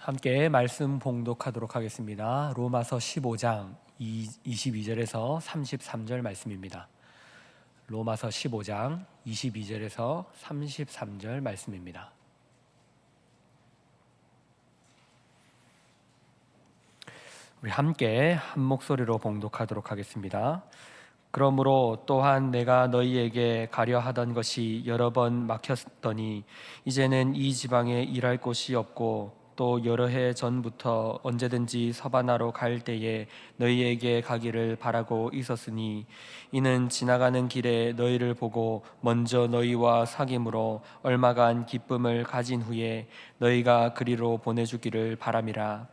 함께 말씀 봉독하도록 하겠습니다. 로마서 15장 22절에서 33절 말씀입니다. 로마서 15장 22절에서 33절 말씀입니다. 우리 함께 한 목소리로 봉독하도록 하겠습니다. 그러므로 또한 내가 너희에게 가려 하던 것이 여러 번 막혔더니 이제는 이 지방에 일할 곳이 없고 또 여러 해 전부터 언제든지 서바나로 갈 때에 너희에게 가기를 바라고 있었으니 이는 지나가는 길에 너희를 보고 먼저 너희와 사귐으로 얼마간 기쁨을 가진 후에 너희가 그리로 보내주기를 바람이라.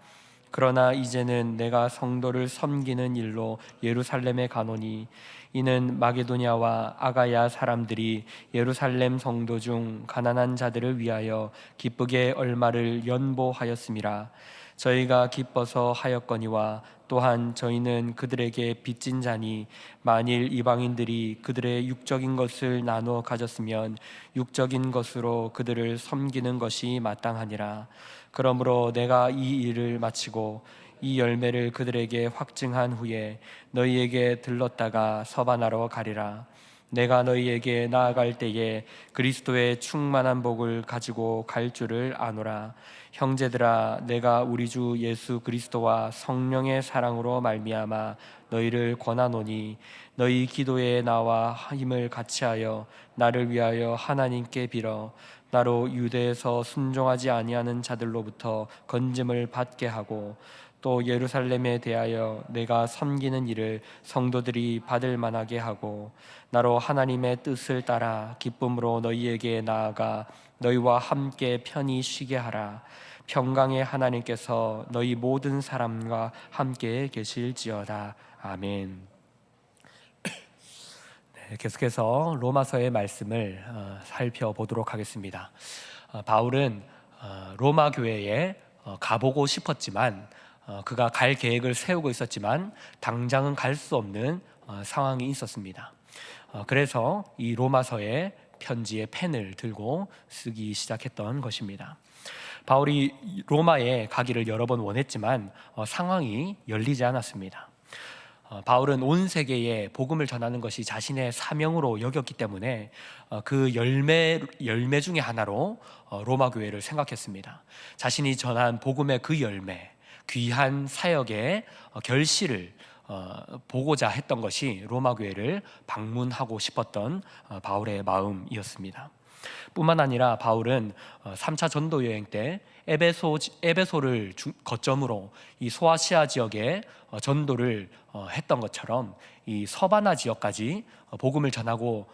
그러나 이제는 내가 성도를 섬기는 일로 예루살렘에 가노니 이는 마게도냐와 아가야 사람들이 예루살렘 성도 중 가난한 자들을 위하여 기쁘게 얼마를 연보하였음이라. 저희가 기뻐서 하였거니와 또한 저희는 그들에게 빚진 자니 만일 이방인들이 그들의 육적인 것을 나누어 가졌으면 육적인 것으로 그들을 섬기는 것이 마땅하니라. 그러므로 내가 이 일을 마치고 이 열매를 그들에게 확증한 후에 너희에게 들렀다가 서바나로 가리라. 내가 너희에게 나아갈 때에 그리스도의 충만한 복을 가지고 갈 줄을 아노라. 형제들아, 내가 우리 주 예수 그리스도와 성령의 사랑으로 말미암아 너희를 권하노니 너희 기도에 나와 힘을 같이하여 나를 위하여 하나님께 빌어 나로 유대에서 순종하지 아니하는 자들로부터 건짐을 받게 하고 또 예루살렘에 대하여 내가 섬기는 일을 성도들이 받을 만하게 하고 나로 하나님의 뜻을 따라 기쁨으로 너희에게 나아가 너희와 함께 편히 쉬게 하라. 평강의 하나님께서 너희 모든 사람과 함께 계실지어다. 아멘. 계속해서 로마서의 말씀을 살펴보도록 하겠습니다. 바울은 로마 교회에 가보고 싶었지만 그가 갈 계획을 세우고 있었지만 당장은 갈 수 없는 상황이 있었습니다. 그래서 이 로마서의 편지의 펜을 들고 쓰기 시작했던 것입니다. 바울이 로마에 가기를 여러 번 원했지만 상황이 열리지 않았습니다. 바울은 온 세계에 복음을 전하는 것이 자신의 사명으로 여겼기 때문에 그 열매 중에 하나로 로마 교회를 생각했습니다. 자신이 전한 복음의 그 열매, 귀한 사역의 결실을 보고자 했던 것이 로마 교회를 방문하고 싶었던 바울의 마음이었습니다. 뿐만 아니라 바울은 3차 전도 여행 때 에베소를 거점으로 이 소아시아 지역에 전도를 했던 것처럼 이 서바나 지역까지 복음을 전하고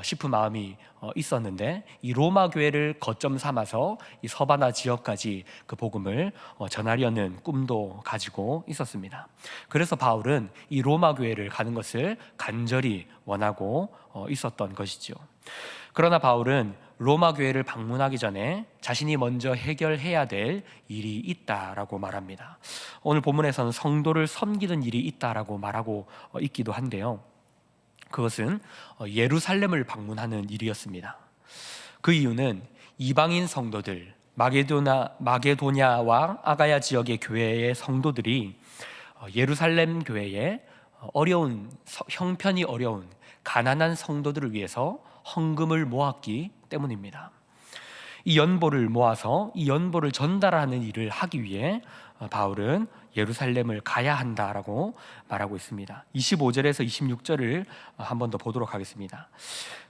싶은 마음이 있었는데 이 로마 교회를 거점 삼아서 이 서바나 지역까지 그 복음을 전하려는 꿈도 가지고 있었습니다. 그래서 바울은 이 로마 교회를 가는 것을 간절히 원하고 있었던 것이죠. 그러나 바울은 로마 교회를 방문하기 전에 자신이 먼저 해결해야 될 일이 있다라고 말합니다. 오늘 본문에서는 성도를 섬기는 일이 있다라고 말하고 있기도 한데요, 그것은 예루살렘을 방문하는 일이었습니다. 그 이유는 이방인 성도들, 마게도냐와 아가야 지역의 교회의 성도들이 예루살렘 교회에 형편이 어려운 가난한 성도들을 위해서 헌금을 모았기 때문입니다. 이 연보를 모아서 이 연보를 전달하는 일을 하기 위해 바울은 예루살렘을 가야 한다라고 말하고 있습니다. 25절에서 26절을 한 번 더 보도록 하겠습니다.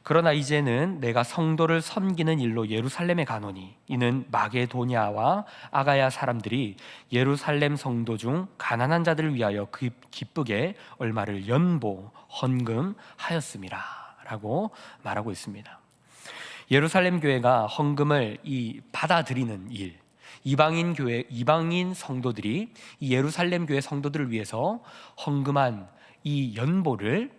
그러나 이제는 내가 성도를 섬기는 일로 예루살렘에 가노니 이는 마게도냐와 아가야 사람들이 예루살렘 성도 중 가난한 자들을 위하여 기쁘게 얼마를 연보 헌금하였음이라 라고 말하고 있습니다. 예루살렘 교회가 헌금을 받아들이는 일, 이방인 성도들이 이 예루살렘 교회 성도들을 위해서 헌금한 이 연보를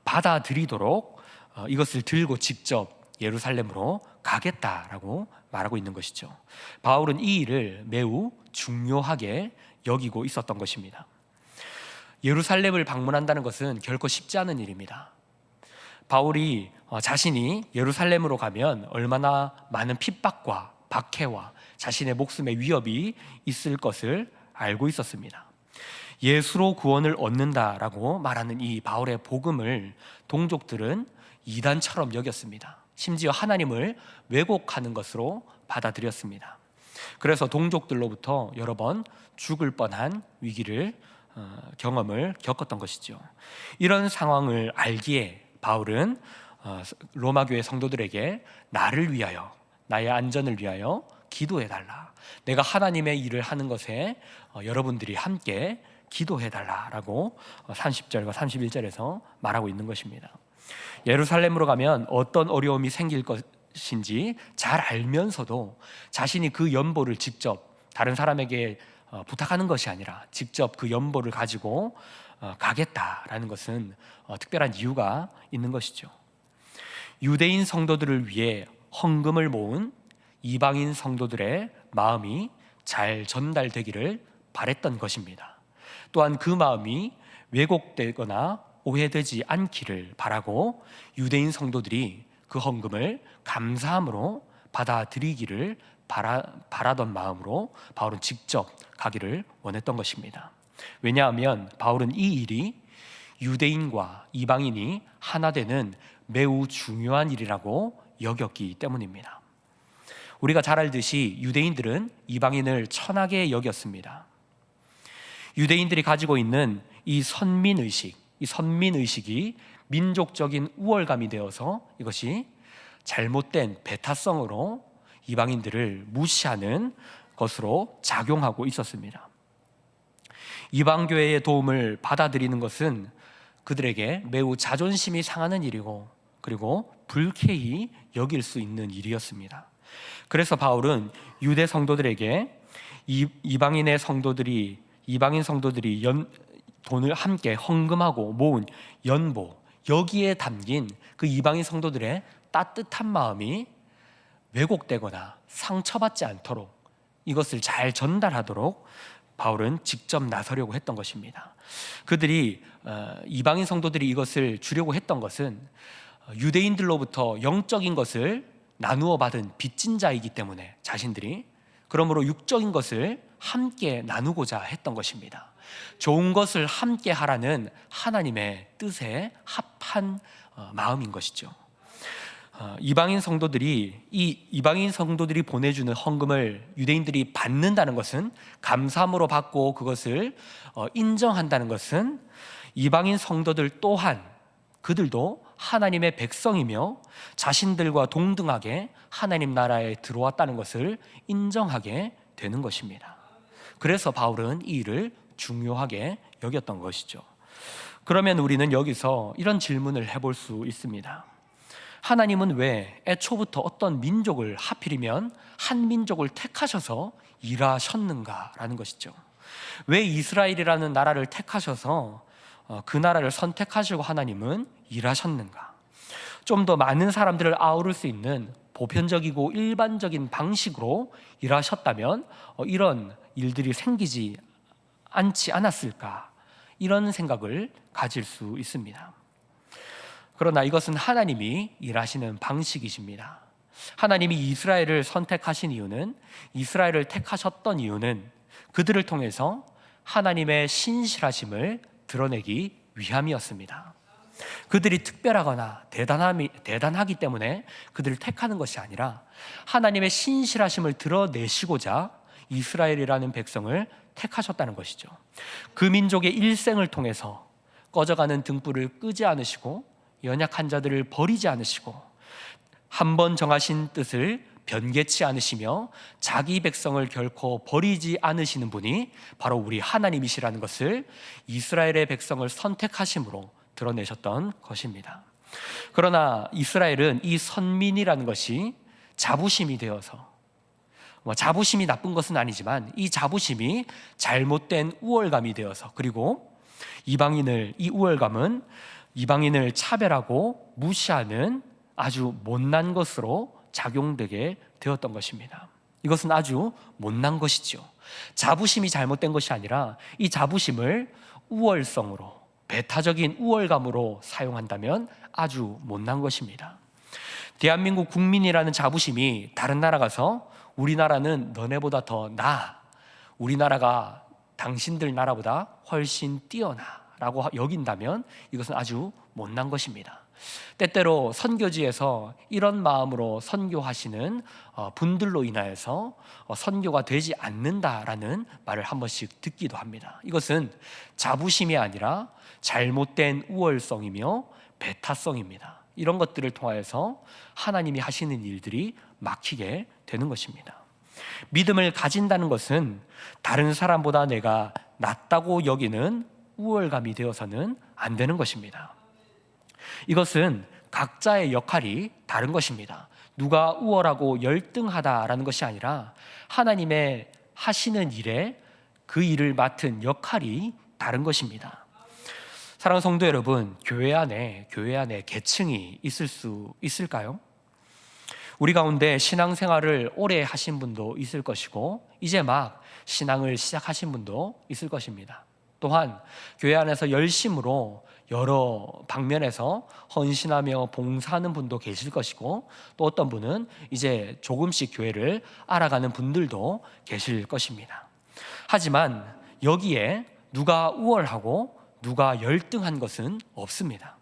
받아들이도록 이것을 들고 직접 예루살렘으로 가겠다라고 말하고 있는 것이죠. 바울은 이 일을 매우 중요하게 여기고 있었던 것입니다. 예루살렘을 방문한다는 것은 결코 쉽지 않은 일입니다. 바울이 자신이 예루살렘으로 가면 얼마나 많은 핍박과 박해와 자신의 목숨에 위협이 있을 것을 알고 있었습니다. 예수로 구원을 얻는다라고 말하는 이 바울의 복음을 동족들은 이단처럼 여겼습니다. 심지어 하나님을 왜곡하는 것으로 받아들였습니다. 그래서 동족들로부터 여러 번 죽을 뻔한 경험을 겪었던 것이죠. 이런 상황을 알기에 바울은 로마 교회 성도들에게 나를 위하여, 나의 안전을 위하여 기도해달라, 내가 하나님의 일을 하는 것에 여러분들이 함께 기도해달라라고 30절과 31절에서 말하고 있는 것입니다. 예루살렘으로 가면 어떤 어려움이 생길 것인지 잘 알면서도 자신이 그 연보를 직접 다른 사람에게 부탁하는 것이 아니라 직접 그 연보를 가지고 가겠다라는 것은 특별한 이유가 있는 것이죠. 유대인 성도들을 위해 헌금을 모은 이방인 성도들의 마음이 잘 전달되기를 바랬던 것입니다. 또한 그 마음이 왜곡되거나 오해되지 않기를 바라고 유대인 성도들이 그 헌금을 감사함으로 받아들이기를 바라던 마음으로 바울은 직접 가기를 원했던 것입니다. 왜냐하면 바울은 이 일이 유대인과 이방인이 하나 되는 매우 중요한 일이라고 여겼기 때문입니다. 우리가 잘 알듯이 유대인들은 이방인을 천하게 여겼습니다. 유대인들이 가지고 있는 이 선민의식이 민족적인 우월감이 되어서 이것이 잘못된 배타성으로 이방인들을 무시하는 것으로 작용하고 있었습니다. 이방교회의 도움을 받아들이는 것은 그들에게 매우 자존심이 상하는 일이고, 그리고 불쾌히 여길 수 있는 일이었습니다. 그래서 바울은 유대 성도들에게 이방인 성도들이 돈을 함께 헌금하고 모은 연보, 여기에 담긴 그 이방인 성도들의 따뜻한 마음이 왜곡되거나 상처받지 않도록 이것을 잘 전달하도록 바울은 직접 나서려고 했던 것입니다. 이방인 성도들이 이것을 주려고 했던 것은 유대인들로부터 영적인 것을 나누어 받은 빚진 자이기 때문에 자신들이, 그러므로 육적인 것을 함께 나누고자 했던 것입니다. 좋은 것을 함께 하라는 하나님의 뜻에 합한 마음인 것이죠. 이방인 성도들이 보내주는 헌금을 유대인들이 받는다는 것은, 감사함으로 받고 그것을 인정한다는 것은 이방인 성도들 또한 그들도 하나님의 백성이며 자신들과 동등하게 하나님 나라에 들어왔다는 것을 인정하게 되는 것입니다. 그래서 바울은 이 일을 중요하게 여겼던 것이죠. 그러면 우리는 여기서 이런 질문을 해볼 수 있습니다. 하나님은 왜 애초부터 어떤 민족을, 하필이면 한 민족을 택하셔서 일하셨는가라는 것이죠. 왜 이스라엘이라는 나라를 택하셔서 그 나라를 선택하시고 하나님은 일하셨는가? 좀 더 많은 사람들을 아우를 수 있는 보편적이고 일반적인 방식으로 일하셨다면 이런 일들이 생기지 않지 않았을까? 이런 생각을 가질 수 있습니다. 그러나 이것은 하나님이 일하시는 방식이십니다. 하나님이 이스라엘을 선택하신 이유는, 이스라엘을 택하셨던 이유는 그들을 통해서 하나님의 신실하심을 드러내기 위함이었습니다. 그들이 특별하거나 대단하기 때문에 그들을 택하는 것이 아니라 하나님의 신실하심을 드러내시고자 이스라엘이라는 백성을 택하셨다는 것이죠. 그 민족의 일생을 통해서 꺼져가는 등불을 끄지 않으시고 연약한 자들을 버리지 않으시고 한 번 정하신 뜻을 변개치 않으시며 자기 백성을 결코 버리지 않으시는 분이 바로 우리 하나님이시라는 것을 이스라엘의 백성을 선택하심으로 드러내셨던 것입니다. 그러나 이스라엘은 이 선민이라는 것이 자부심이 되어서, 자부심이 나쁜 것은 아니지만 이 자부심이 잘못된 우월감이 되어서, 그리고 이 우월감은 이방인을 차별하고 무시하는 아주 못난 것으로 작용되게 되었던 것입니다. 이것은 아주 못난 것이죠. 자부심이 잘못된 것이 아니라 이 자부심을 우월성으로, 배타적인 우월감으로 사용한다면 아주 못난 것입니다. 대한민국 국민이라는 자부심이 다른 나라 가서 우리나라는 너네보다 더 나아, 우리나라가 당신들 나라보다 훨씬 뛰어나라고 여긴다면 이것은 아주 못난 것입니다. 때때로 선교지에서 이런 마음으로 선교하시는 분들로 인하여서 선교가 되지 않는다라는 말을 한 번씩 듣기도 합니다. 이것은 자부심이 아니라 잘못된 우월성이며 배타성입니다. 이런 것들을 통하여서 하나님이 하시는 일들이 막히게 되는 것입니다. 믿음을 가진다는 것은 다른 사람보다 내가 낫다고 여기는 우월감이 되어서는 안 되는 것입니다. 이것은 각자의 역할이 다른 것입니다. 누가 우월하고 열등하다라는 것이 아니라 하나님의 하시는 일에 그 일을 맡은 역할이 다른 것입니다. 사랑하는 성도 여러분, 교회 안에 계층이 있을 수 있을까요? 우리 가운데 신앙생활을 오래 하신 분도 있을 것이고 이제 막 신앙을 시작하신 분도 있을 것입니다. 또한 교회 안에서 열심으로 여러 방면에서 헌신하며 봉사하는 분도 계실 것이고 또 어떤 분은 이제 조금씩 교회를 알아가는 분들도 계실 것입니다. 하지만 여기에 누가 우월하고 누가 열등한 것은 없습니다.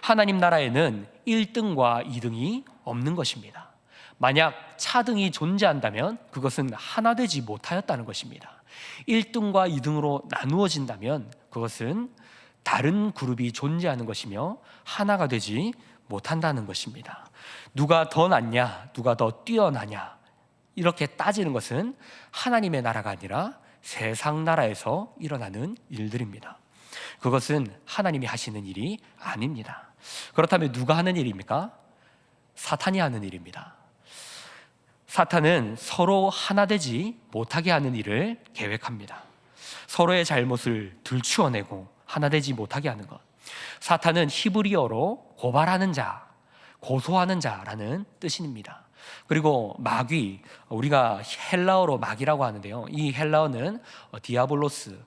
하나님 나라에는 1등과 2등이 없는 것입니다. 만약 차등이 존재한다면 그것은 하나 되지 못하였다는 것입니다. 1등과 2등으로 나누어진다면 그것은 다른 그룹이 존재하는 것이며 하나가 되지 못한다는 것입니다. 누가 더 낫냐, 누가 더 뛰어나냐 이렇게 따지는 것은 하나님의 나라가 아니라 세상 나라에서 일어나는 일들입니다. 그것은 하나님이 하시는 일이 아닙니다. 그렇다면 누가 하는 일입니까? 사탄이 하는 일입니다. 사탄은 서로 하나 되지 못하게 하는 일을 계획합니다. 서로의 잘못을 들추어내고 하나 되지 못하게 하는 것. 사탄은 히브리어로 고발하는 자, 고소하는 자라는 뜻입니다. 그리고 마귀, 우리가 헬라어로 마귀라고 하는데요, 이 헬라어는 디아볼로스,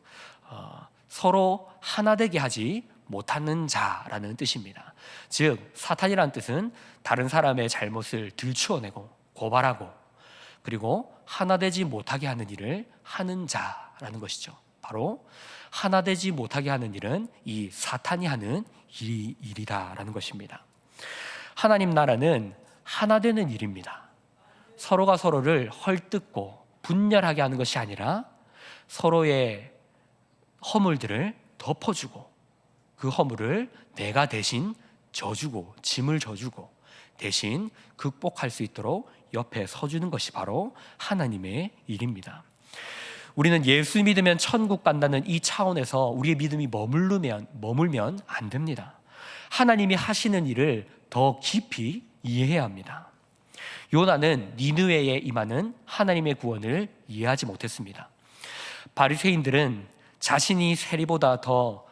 서로 하나 되게 하지 못하는 자라는 뜻입니다. 즉 사탄이라는 뜻은 다른 사람의 잘못을 들추어내고 고발하고 그리고 하나 되지 못하게 하는 일을 하는 자라는 것이죠. 바로 하나 되지 못하게 하는 일은 이 사탄이 하는 일이다라는 것입니다. 하나님 나라는 하나 되는 일입니다. 서로가 서로를 헐뜯고 분열하게 하는 것이 아니라 서로의 허물들을 덮어주고 그 허물을 내가 대신 져주고 짐을 져주고 대신 극복할 수 있도록 옆에 서주는 것이 바로 하나님의 일입니다. 우리는 예수 믿으면 천국 간다는 이 차원에서 우리의 믿음이 머물면 안 됩니다. 하나님이 하시는 일을 더 깊이 이해해야 합니다. 요나는 니느웨에 임하는 하나님의 구원을 이해하지 못했습니다. 바리새인들은 자신이 세리보다 더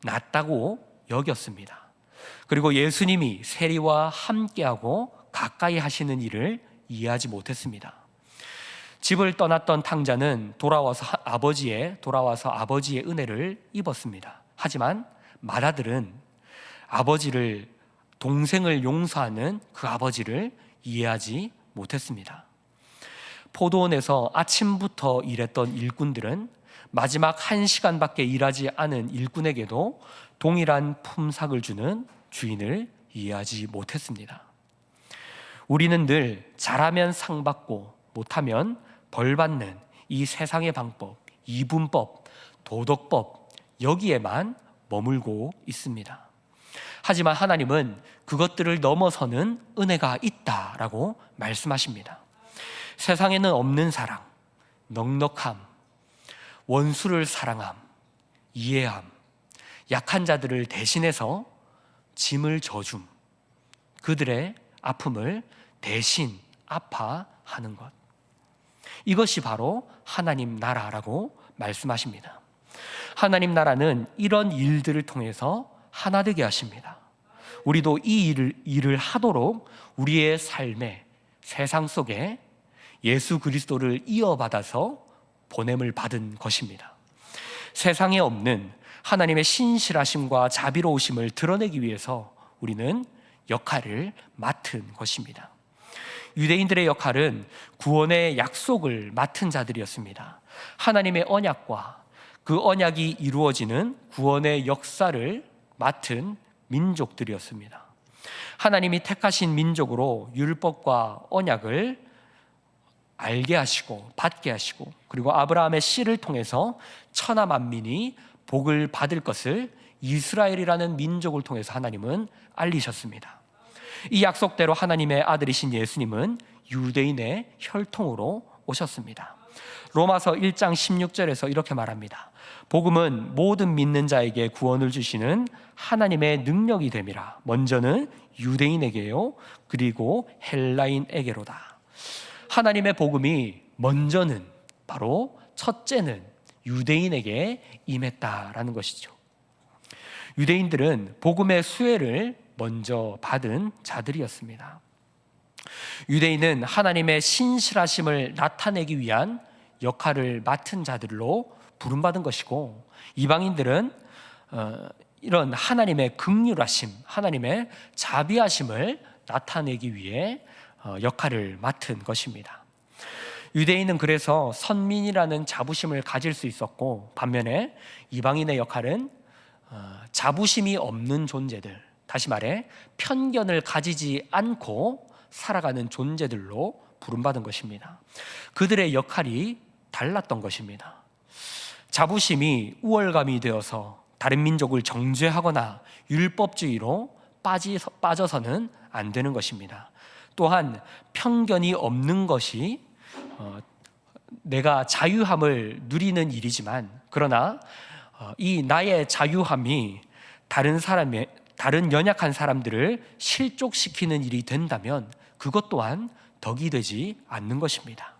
낫다고 여겼습니다. 그리고 예수님이 세리와 함께하고 가까이 하시는 일을 이해하지 못했습니다. 집을 떠났던 탕자는 돌아와서 아버지의 은혜를 입었습니다. 하지만 맏아들은 동생을 용서하는 그 아버지를 이해하지 못했습니다. 포도원에서 아침부터 일했던 일꾼들은 마지막 1시간밖에 일하지 않은 일꾼에게도 동일한 품삯을 주는 주인을 이해하지 못했습니다. 우리는 늘 잘하면 상 받고 못하면 벌 받는 이 세상의 방법, 이분법, 도덕법 여기에만 머물고 있습니다. 하지만 하나님은 그것들을 넘어서는 은혜가 있다라고 말씀하십니다. 세상에는 없는 사랑, 넉넉함, 원수를 사랑함, 이해함, 약한 자들을 대신해서 짐을 져줌, 그들의 아픔을 대신 아파하는 것, 이것이 바로 하나님 나라라고 말씀하십니다. 하나님 나라는 이런 일들을 통해서 하나 되게 하십니다. 우리도 이 일을 하도록 우리의 삶의 세상 속에 예수 그리스도를 이어받아서 보냄을 받은 것입니다. 세상에 없는 하나님의 신실하심과 자비로우심을 드러내기 위해서 우리는 역할을 맡은 것입니다. 유대인들의 역할은 구원의 약속을 맡은 자들이었습니다. 하나님의 언약과 그 언약이 이루어지는 구원의 역사를 맡은 민족들이었습니다. 하나님이 택하신 민족으로 율법과 언약을 알게 하시고 받게 하시고, 그리고 아브라함의 씨를 통해서 천하 만민이 복을 받을 것을 이스라엘이라는 민족을 통해서 하나님은 알리셨습니다. 이 약속대로 하나님의 아들이신 예수님은 유대인의 혈통으로 오셨습니다. 로마서 1장 16절에서 이렇게 말합니다. 복음은 모든 믿는 자에게 구원을 주시는 하나님의 능력이 됨이라. 먼저는 유대인에게요, 그리고 헬라인에게로다. 하나님의 복음이 먼저는, 바로 첫째는 유대인에게 임했다라는 것이죠. 유대인들은 복음의 수혜를 먼저 받은 자들이었습니다. 유대인은 하나님의 신실하심을 나타내기 위한 역할을 맡은 자들로 부름받은 것이고, 이방인들은 이런 하나님의 긍휼하심, 하나님의 자비하심을 나타내기 위해 역할을 맡은 것입니다. 유대인은 그래서 선민이라는 자부심을 가질 수 있었고, 반면에 이방인의 역할은 자부심이 없는 존재들, 다시 말해 편견을 가지지 않고 살아가는 존재들로 부름받은 것입니다. 그들의 역할이 달랐던 것입니다. 자부심이 우월감이 되어서 다른 민족을 정죄하거나 율법주의로 빠져서는 안 되는 것입니다. 또한 편견이 없는 것이 내가 자유함을 누리는 일이지만, 그러나 이 나의 자유함이 다른 연약한 사람들을 실족시키는 일이 된다면 그것 또한 덕이 되지 않는 것입니다.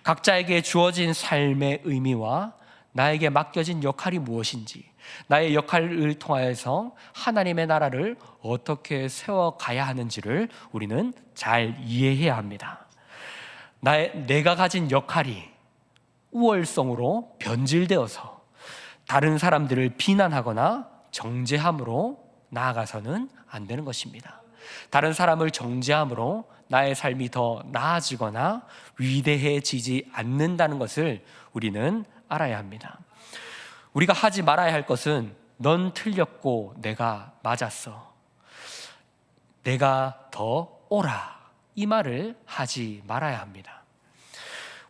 각자에게 주어진 삶의 의미와 나에게 맡겨진 역할이 무엇인지, 나의 역할을 통하여서 하나님의 나라를 어떻게 세워가야 하는지를 우리는 잘 이해해야 합니다. 내가 가진 역할이 우월성으로 변질되어서 다른 사람들을 비난하거나 정죄함으로 나아가서는 안 되는 것입니다. 다른 사람을 정죄함으로 나의 삶이 더 나아지거나 위대해지지 않는다는 것을 우리는 알아야 합니다. 우리가 하지 말아야 할 것은 넌 틀렸고 내가 맞았어, 내가 더 옳아, 이 말을 하지 말아야 합니다.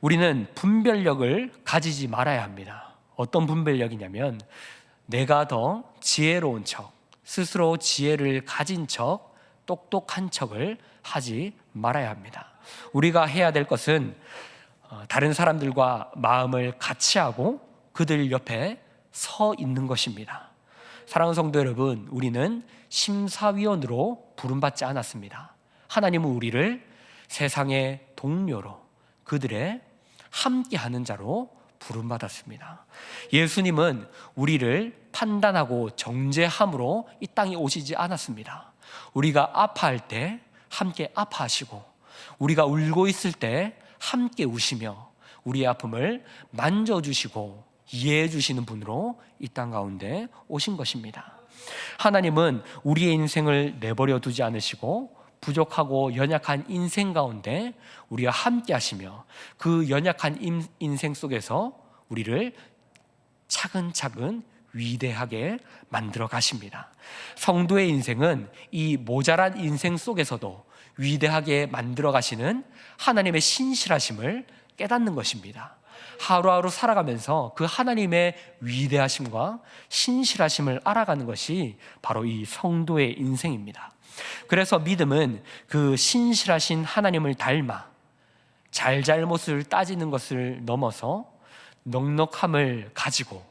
우리는 분별력을 가지지 말아야 합니다. 어떤 분별력이냐면, 내가 더 지혜로운 척, 스스로 지혜를 가진 척, 똑똑한 척을 하지 말아야 합니다. 우리가 해야 될 것은 다른 사람들과 마음을 같이 하고 그들 옆에 서 있는 것입니다. 사랑하는 성도 여러분, 우리는 심사위원으로 부름받지 않았습니다. 하나님은 우리를 세상의 동료로, 그들의 함께하는 자로 부름받았습니다. 예수님은 우리를 판단하고 정죄함으로 이 땅에 오시지 않았습니다. 우리가 아파할 때 함께 아파하시고, 우리가 울고 있을 때 함께 우시며 우리의 아픔을 만져주시고 이해해 주시는 분으로 이 땅 가운데 오신 것입니다. 하나님은 우리의 인생을 내버려 두지 않으시고 부족하고 연약한 인생 가운데 우리와 함께 하시며 그 연약한 인생 속에서 우리를 차근차근 위대하게 만들어 가십니다. 성도의 인생은 이 모자란 인생 속에서도 위대하게 만들어 가시는 하나님의 신실하심을 깨닫는 것입니다. 하루하루 살아가면서 그 하나님의 위대하심과 신실하심을 알아가는 것이 바로 이 성도의 인생입니다. 그래서 믿음은 그 신실하신 하나님을 닮아 잘잘못을 따지는 것을 넘어서 넉넉함을 가지고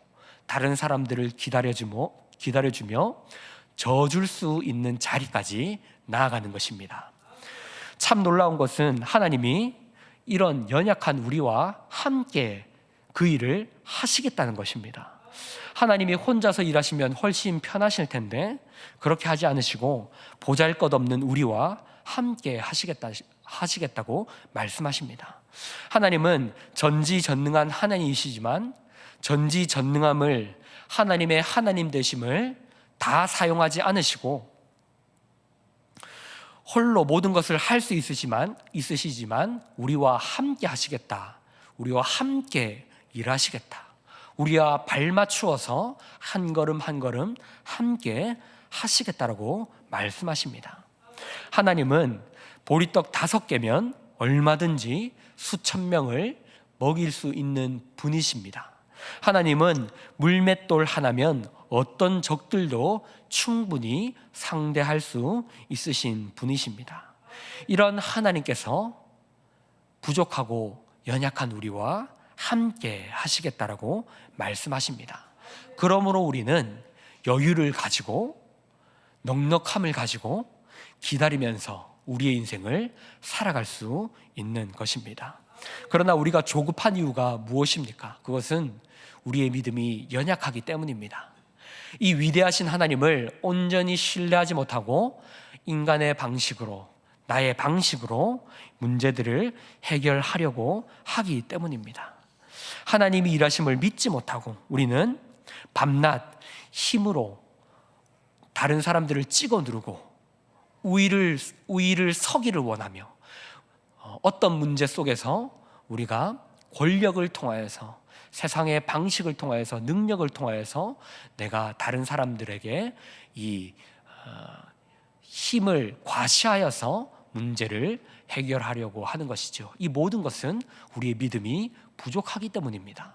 다른 사람들을 기다려주며 져줄 수 있는 자리까지 나아가는 것입니다. 참 놀라운 것은 하나님이 이런 연약한 우리와 함께 그 일을 하시겠다는 것입니다. 하나님이 혼자서 일하시면 훨씬 편하실 텐데 그렇게 하지 않으시고 보잘것없는 우리와 함께 하시겠다고 말씀하십니다. 하나님은 전지전능한 하나님이시지만 전지전능함을, 하나님의 하나님 되심을 다 사용하지 않으시고 홀로 모든 것을 할 수 있으시지만 우리와 함께 하시겠다. 우리와 함께 일하시겠다. 우리와 발맞추어서 한 걸음 한 걸음 함께 하시겠다라고 말씀하십니다. 하나님은 보리떡 5개면 얼마든지 수천 명을 먹일 수 있는 분이십니다. 하나님은 물맷돌 하나면 어떤 적들도 충분히 상대할 수 있으신 분이십니다. 이런 하나님께서 부족하고 연약한 우리와 함께 하시겠다라고 말씀하십니다. 그러므로 우리는 여유를 가지고 넉넉함을 가지고 기다리면서 우리의 인생을 살아갈 수 있는 것입니다. 그러나 우리가 조급한 이유가 무엇입니까? 그것은 우리의 믿음이 연약하기 때문입니다. 이 위대하신 하나님을 온전히 신뢰하지 못하고 인간의 방식으로, 나의 방식으로 문제들을 해결하려고 하기 때문입니다. 하나님이 일하심을 믿지 못하고 우리는 밤낮 힘으로 다른 사람들을 찍어 누르고 우위를 서기를 원하며 어떤 문제 속에서 우리가 권력을 통하여서 세상의 방식을 통하여서 능력을 통하여서 내가 다른 사람들에게 이 힘을 과시하여서 문제를 해결하려고 하는 것이죠. 이 모든 것은 우리의 믿음이 부족하기 때문입니다.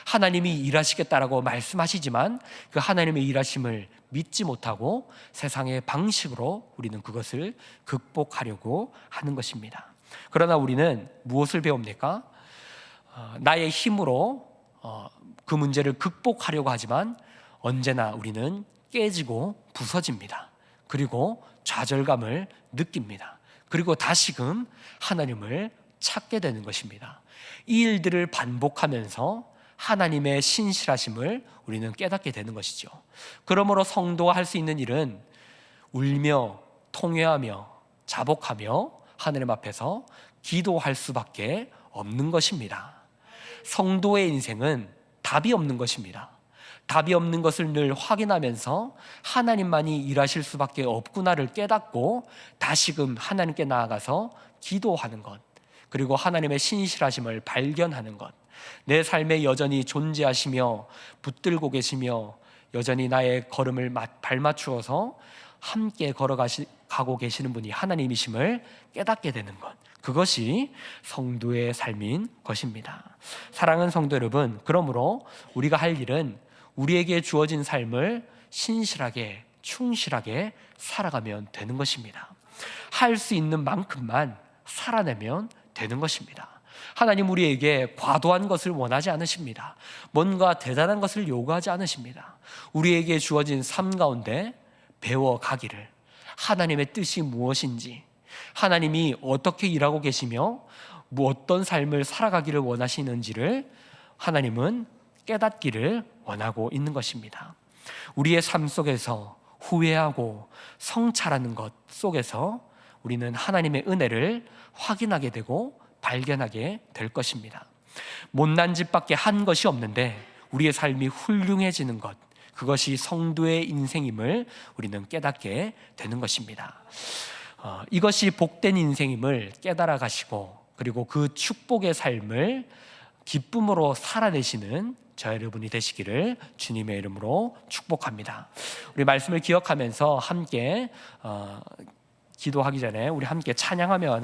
하나님이 일하시겠다라고 말씀하시지만 그 하나님의 일하심을 믿지 못하고 세상의 방식으로 우리는 그것을 극복하려고 하는 것입니다. 그러나 우리는 무엇을 배웁니까? 나의 힘으로 그 문제를 극복하려고 하지만 언제나 우리는 깨지고 부서집니다. 그리고 좌절감을 느낍니다. 그리고 다시금 하나님을 찾게 되는 것입니다. 이 일들을 반복하면서 하나님의 신실하심을 우리는 깨닫게 되는 것이죠. 그러므로 성도가 할 수 있는 일은 울며 통회하며 자복하며 하나님 앞에서 기도할 수밖에 없는 것입니다. 성도의 인생은 답이 없는 것입니다. 답이 없는 것을 늘 확인하면서 하나님만이 일하실 수밖에 없구나를 깨닫고 다시금 하나님께 나아가서 기도하는 것, 그리고 하나님의 신실하심을 발견하는 것, 내 삶에 여전히 존재하시며 붙들고 계시며 여전히 나의 걸음을 발맞추어서 함께 걸어가고 계시는 분이 하나님이심을 깨닫게 되는 것, 그것이 성도의 삶인 것입니다. 사랑하는 성도 여러분, 그러므로 우리가 할 일은 우리에게 주어진 삶을 신실하게 충실하게 살아가면 되는 것입니다. 할 수 있는 만큼만 살아내면 되는 것입니다. 하나님 우리에게 과도한 것을 원하지 않으십니다. 뭔가 대단한 것을 요구하지 않으십니다. 우리에게 주어진 삶 가운데 배워가기를, 하나님의 뜻이 무엇인지, 하나님이 어떻게 일하고 계시며 어떤 삶을 살아가기를 원하시는지를 하나님은 깨닫기를 원하고 있는 것입니다. 우리의 삶 속에서 후회하고 성찰하는 것 속에서 우리는 하나님의 은혜를 확인하게 되고 발견하게 될 것입니다. 못난 짓밖에 한 것이 없는데 우리의 삶이 훌륭해지는 것, 그것이 성도의 인생임을 우리는 깨닫게 되는 것입니다. 이것이 복된 인생임을 깨달아 가시고 그리고 그 축복의 삶을 기쁨으로 살아내시는 저 여러분이 되시기를 주님의 이름으로 축복합니다. 우리 말씀을 기억하면서 함께 기도하기 전에 우리 함께 찬양하며